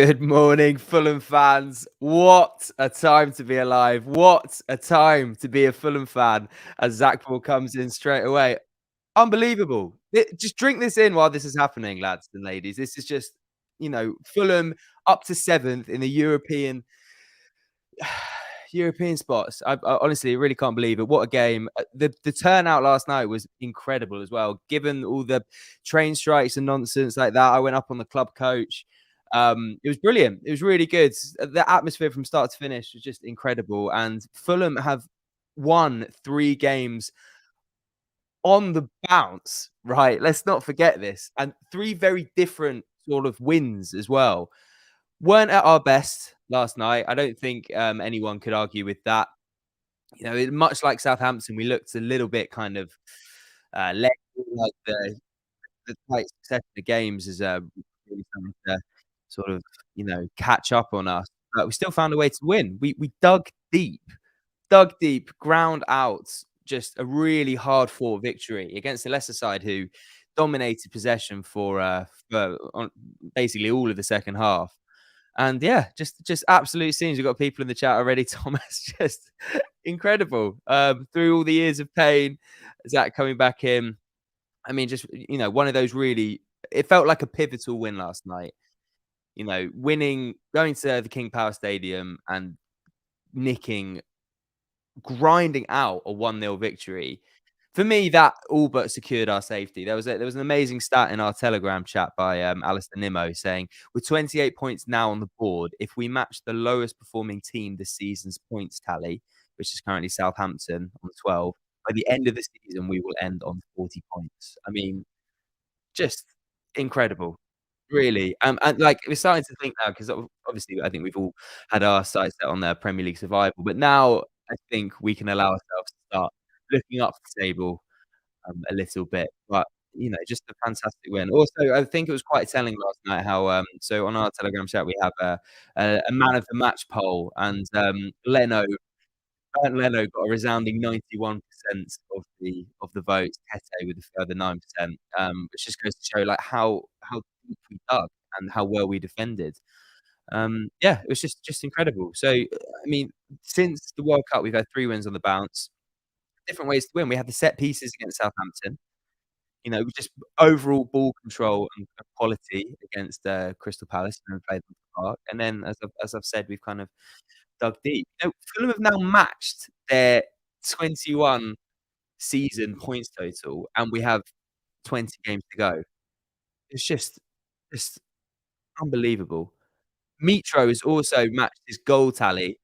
Good morning, Fulham fans. What a time to be alive. What a time to be a Fulham fan as Zach Ball comes in straight away. Unbelievable. Just drink this in while this is happening, lads and ladies. This is just, Fulham up to 7th in the European spots. I honestly really can't believe it. What a game. The turnout last night was incredible as well. Given all the train strikes and nonsense like that, I went up on the club coach. It was brilliant. It was really good. The atmosphere from start to finish was just incredible. And Fulham have won 3 games on the bounce, right? Let's not forget this. And 3 very different sort of wins as well. Weren't at our best last night. I don't think anyone could argue with that. Much like Southampton, we looked a little bit kind of led like the tight succession of games is really starting to sort of catch up on us. But we still found a way to win. We dug deep, ground out just a really hard fought victory against the Leicester side who dominated possession for on basically all of the second half. And yeah, just absolute scenes. We've got people in the chat already. Thomas, just incredible. Through all the years of pain, Zach coming back in. I mean, just one of those really. It felt like a pivotal win last night. Winning, going to the King Power Stadium and nicking, grinding out a 1-0 victory. For me, that all but secured our safety. There was an amazing stat in our Telegram chat by Alistair Nimmo saying, with 28 points now on the board, if we match the lowest performing team this season's points tally, which is currently Southampton on 12, by the end of the season, we will end on 40 points. I mean, just incredible. Really, and, like, we're starting to think now because obviously, I think we've all had our sights set on their Premier League survival, but now I think we can allow ourselves to start looking up the table, a little bit, but, just a fantastic win. Also, I think it was quite telling last night how, so on our Telegram chat, we have a man of the match poll, and, Bernd Leno got a resounding 91% of the votes, Tete with a further 9%, which just goes to show, like, how deep we dug and how well we defended. Yeah, it was just incredible. So, I mean, since the World Cup, we've had 3 wins on the bounce, different ways to win. We had the set pieces against Southampton, we just overall ball control and quality against, Crystal Palace when we played them in the park, and then as I've said, we've kind of dug deep. Fulham have now matched their 21 season points total, and we have 20 games to go. It's just unbelievable. Mitro has also matched his goal tally,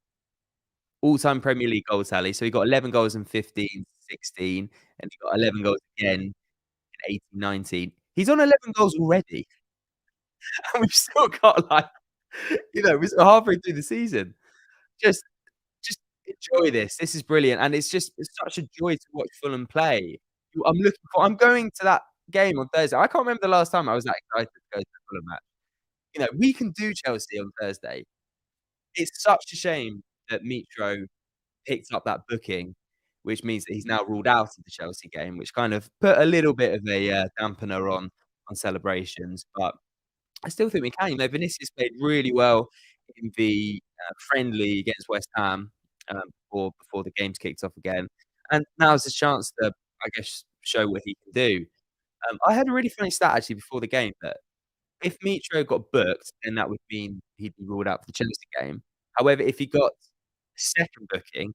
all-time Premier League goal tally. So he got 11 goals in 15-16, and he got 11 goals again in 18-19. He's on 11 goals already, and we've still got, like, we're halfway through the season. Just Just enjoy this. This is brilliant, and it's such a joy to watch Fulham play. I'm going to that game on Thursday. I can't remember the last time I was that excited to go to a Fulham match. We can do Chelsea on Thursday. It's such a shame that Mitro picked up that booking, which means that he's now ruled out of the Chelsea game, which kind of put a little bit of a, dampener on celebrations, but I still think we can. Vinicius played really well in the, friendly against West Ham, before the game's kicked off again, and now's his chance to, I guess, show what he can do. I had a really funny stat actually before the game that if Mitro got booked, then that would mean he'd be ruled out for the Chelsea game. However, if he got a second booking,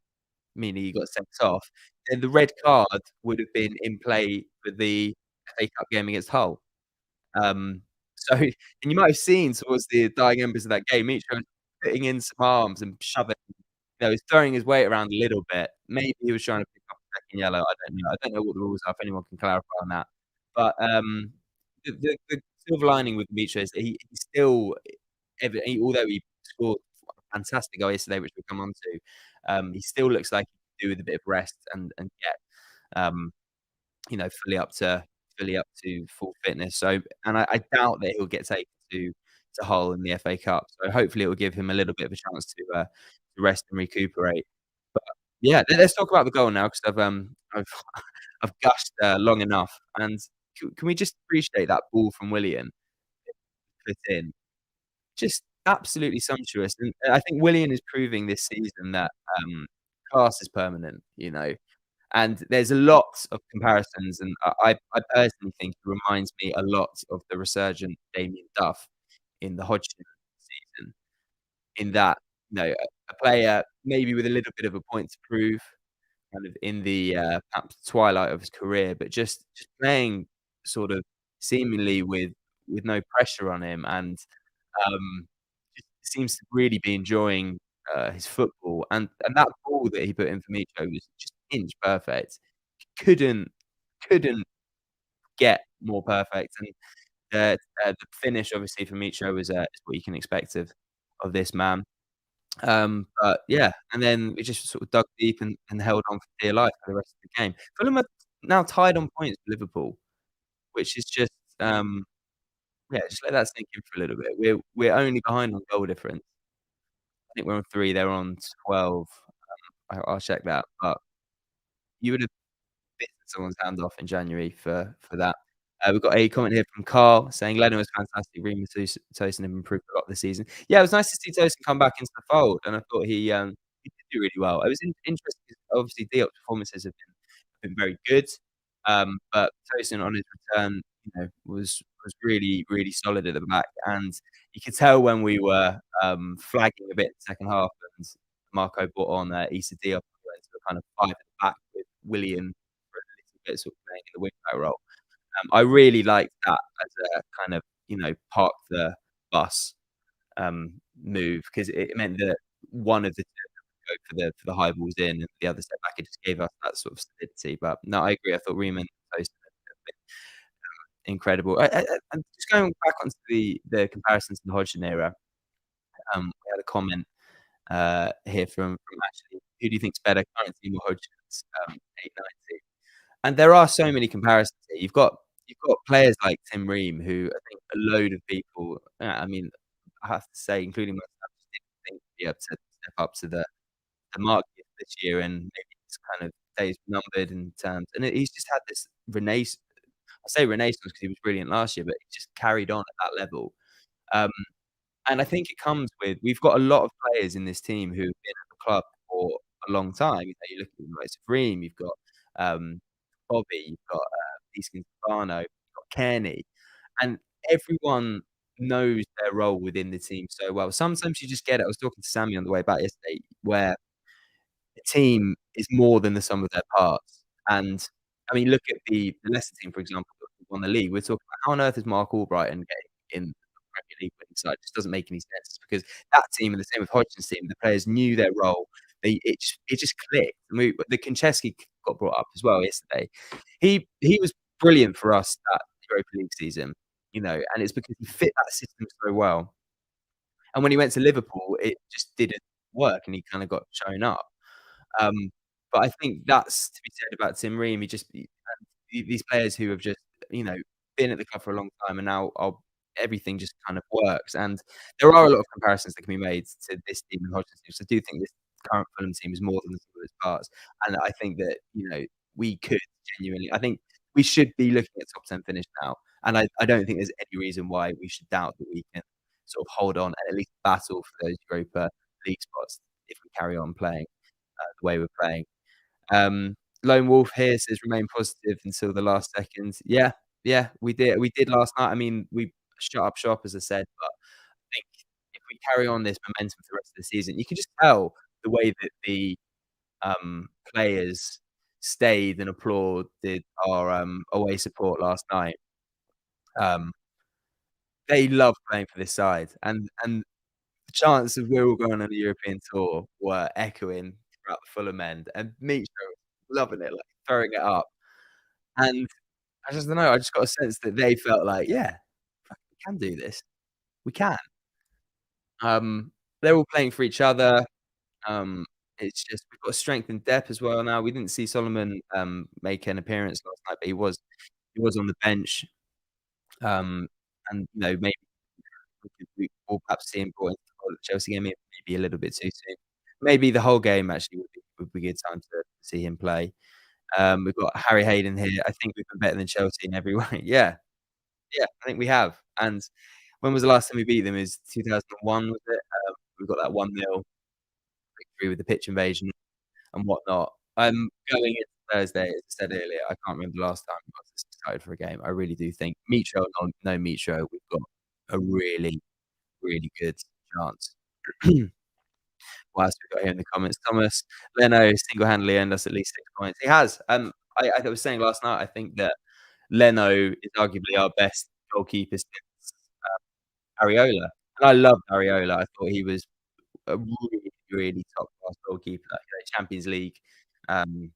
meaning he got sent off, then the red card would have been in play for the FA Cup game against Hull. So and you might have seen towards the dying embers of that game, Mitro putting in some arms and shoving, he's throwing his weight around a little bit. Maybe he was trying to pick up a second yellow, I don't know. I don't know what the rules are, if anyone can clarify on that. But, the silver lining with Mitro is that he still, although he scored a fantastic goal yesterday, which we'll come on to, he still looks like he could do with a bit of rest and get, fully up to full fitness. So, and I doubt that he'll get taken to Hull in the FA Cup. So hopefully it will give him a little bit of a chance to rest and recuperate. But yeah, let's talk about the goal now because I've I've gushed long enough. And can we just appreciate that ball from Willian put in? Just absolutely sumptuous, and I think Willian is proving this season that, class is permanent, you know? And there's a lot of comparisons, and I personally think he reminds me a lot of the resurgent Damien Duff in the Hodgson season, in that, a player maybe with a little bit of a point to prove, kind of in the, perhaps twilight of his career, but just playing sort of seemingly with no pressure on him, and um, just seems to really be enjoying, his football, and that ball that he put in for Micho was just inch perfect. Couldn't couldn't get more perfect, and the finish obviously for Micho is what you can expect of this man. But yeah, and then we just sort of dug deep and held on for dear life for the rest of the game. Fulham are now tied on points with Liverpool, which is just, yeah, just let that sink in for a little bit. We're only behind on goal difference. I think we're on 3, they're on 12. I'll check that, but you would have bitten someone's hand off in January for that. We've got a comment here from Carl saying, "Leno was fantastic. Ream Tosin have improved a lot this season." Yeah, it was nice to see Tosin come back into the fold, and I thought he did do really well. It was interesting 'cause obviously Diop's performances have been very good, but Tosin on his return, was really, really solid at the back, and you could tell when we were, flagging a bit in the second half and Marco brought on, Issa Diop into a kind of 5 at the back with Willian for a little bit sort of playing in the wing back role. I really liked that as a kind of, park the bus, move, 'cause it meant that one of the 2 would go for the high balls in, and the other step back. It just gave us that sort of solidity. But no, I agree. I thought Riemann and Toast have been incredible. And just going back onto the comparisons to the Hodgson era, we had a comment, here from Ashley. Who do you think's better, current team or Hodgson's, 8-9 And there are so many comparisons here. You've got players like Tim Ream, who I think a load of people, I mean, I have to say, including myself, just didn't think he'd be able to step up to the mark this year, and maybe his kind of days were numbered in terms, and he's just had this I say renaissance because he was brilliant last year, but he just carried on at that level. Um, and I think it comes with we've got a lot of players in this team who've been at the club for a long time. You look at the likes of Ream, you've got, Bobby, you've got, Easton Stefano, you've got Kearney, and everyone knows their role within the team so well. Sometimes you just get it. I was talking to Sammy on the way back yesterday, where a team is more than the sum of their parts. And I mean, look at the Leicester team, for example, that won the league. We're talking about how on earth is Mark Albrighton getting in the Premier League winning side? It just doesn't make any sense because that team and the same with Hodgson's team, the players knew their role. It just clicked. I mean, the Konchesky got brought up as well yesterday. He was brilliant for us that Europa League season, and it's because he fit that system so well. And when he went to Liverpool, it just didn't work, and he kind of got shown up. Um, but I think that's to be said about Tim Ream. These players who have just, you know, been at the club for a long time and now everything just kind of works. And there are a lot of comparisons that can be made to this team and Hodgson's team. So I do think this current Fulham team is more than the sum of its parts. And I think that, we could genuinely I think we should be looking at top 10 finish now. And I don't think there's any reason why we should doubt that we can sort of hold on and at least battle for those Europa League spots if we carry on playing the way we're playing. Lone Wolf here says remain positive until the last second. Yeah, yeah, we did. We did last night. I mean, we shut up shop, as I said, but I think if we carry on this momentum for the rest of the season, you can just tell the way that the players stayed and applauded our away support last night. Um, they love playing for this side, and the chances of we're all going on a European tour were echoing throughout the Fulham end, and Mitchell was loving it, like, throwing it up, and I just don't know, I just got a sense that they felt like, "Yeah, fuck, we can do this. We can." They're all playing for each other, it's just we've got strength and depth as well now. We didn't see Solomon, make an appearance last night, but he was on the bench, um, and, maybe we'll perhaps see him brought into the Chelsea game, maybe a little bit too soon. Maybe the whole game actually would be a good time to see him play. We've got Harry Hayden here. I think we've been better than Chelsea in every way. Yeah, yeah, I think we have, and when was the last time we beat them? Is 2001, was it? We got that 1-0 victory with the pitch invasion and whatnot. Going into Thursday, as I said earlier, I can't remember the last time I was this excited for a game. I really do think Mitro or no Mitro, we've got a really, really good chance. What else we got here in the comments? Thomas Leno single-handedly earned us at least 6 points. He has. I was saying last night, I think that Leno is arguably our best goalkeeper since Areola. And I loved Areola. I thought he was a really, really top-class goalkeeper. Champions League, um,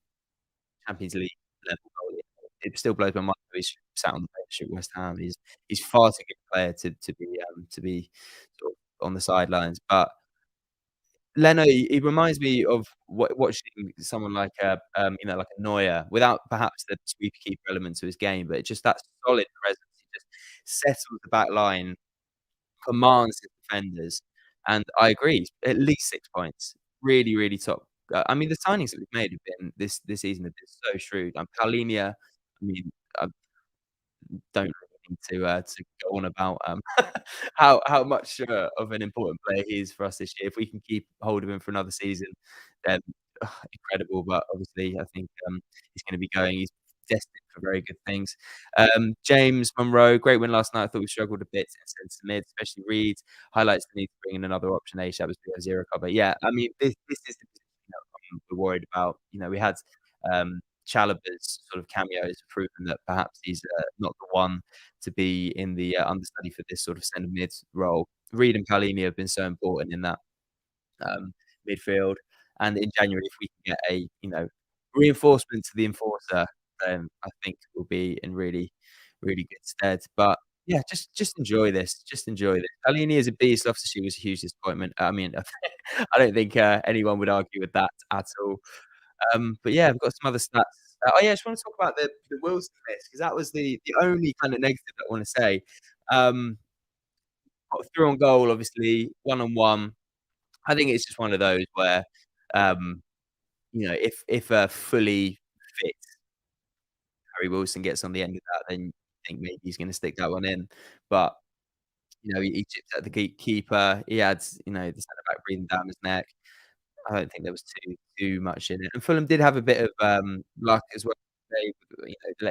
Champions League level goalie. It still blows my mind that he's sat on the bench at West Ham. He's far too good a player to be sort of on the sidelines. But Leno, he reminds me of watching someone like like a Neuer, without perhaps the sweeper keeper element to his game, but just that solid presence. He just settles the back line, commands his defenders, and I agree, at least 6 points. Really, really top. I mean, the signings that we've made have been this season have been so shrewd. Palhinha, I mean, I don't really need to go on about how much of an important player he is for us this year. If we can keep hold of him for another season, then incredible. But obviously, I think he's going to be going. He's destined for very good things. James Monroe, great win last night. I thought we struggled a bit in centre mid, especially Reed. Highlights the need to bring in another option. That was zero cover. Yeah, I mean, this is the position that we're worried about. We had Chalobah's sort of cameo has proven that perhaps he's not the one to be in the understudy for this sort of centre mid role. Reed and Palhinha have been so important in that midfield. And in January, if we can get a reinforcement to the enforcer, then I think we'll be in really, really good stead. But yeah, just enjoy this. Just enjoy this. Palhinha is a beast. Loftus was a huge disappointment. I mean, I don't think anyone would argue with that at all. But yeah, I've got some other stats. Oh yeah, I just want to talk about the Wilson miss because that was the only kind of negative I want to say. Got through on goal, obviously, 1-on-1. I think it's just one of those where, um, if a fully fit Harry Wilson gets on the end of that, then you think maybe he's going to stick that one in. But he chipped at the keeper. He had the centre back breathing down his neck. I don't think there was too much in it. And Fulham did have a bit of luck as well. They,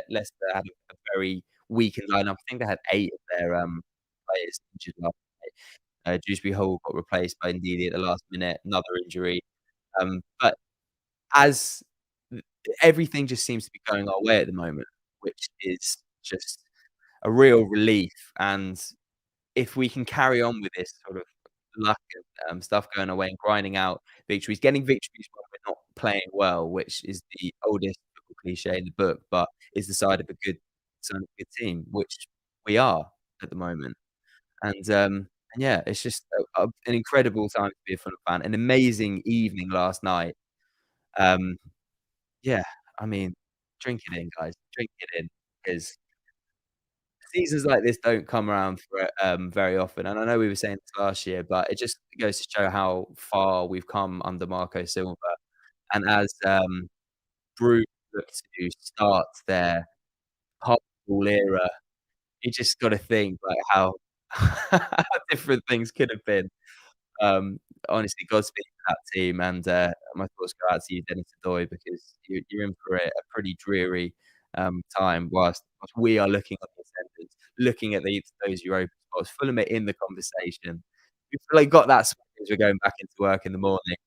Leicester had a very weakened lineup. I think they had 8 of their players injured last night. Dewsbury Hall got replaced by Ndidi at the last minute, another injury. But as everything just seems to be going our way at the moment, which is just a real relief. And if we can carry on with this sort of luck and stuff going away and grinding out victories, getting victories when we're not playing well, which is the oldest cliche in the book, but is the sign of a good team, which we are at the moment. And yeah, it's just an incredible time to be a Fulham fan. An amazing evening last night. Um, yeah, I mean, drink it in, guys. Drink it in because seasons like this don't come around for very often. And I know we were saying this last year, but it just goes to show how far we've come under Marco Silva. And as Bruce look to start their Hotball era, you just got to think like how how different things could have been. Honestly, Godspeed to that team, and my thoughts go out to you, Dennis Adoy, because you're in for a pretty dreary time whilst we are looking at the attendance, looking at those Europa spots. Fulham are in the conversation. We've like got that spot as we're going back into work in the morning,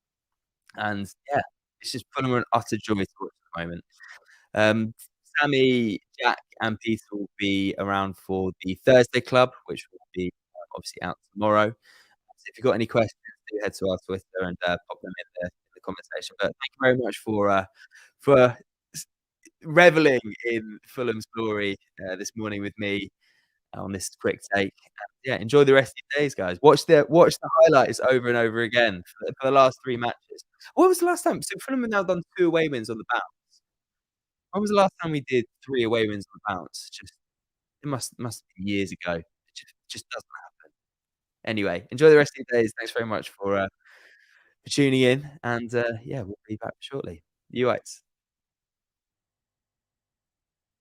and yeah, it's just Fulham are an utter joy to watch at the moment. Um, Sammy, Jack, and Peter will be around for the Thursday club, which will be obviously out tomorrow. So if you've got any questions, do head to our Twitter and pop them in the comment section. But thank you very much for s reveling in Fulham's glory this morning with me on this quick take. Yeah, enjoy the rest of your days, guys. Watch the highlights over and over again for the last 3 matches. What was the last time? So Fulham have now done 2 away wins on the bounce. When was the last time we did 3 away wins on the bounce? Just it must have been years ago. It just doesn't happen. Anyway, enjoy the rest of your days. Thanks very much for tuning in, and yeah, we'll be back shortly. You right.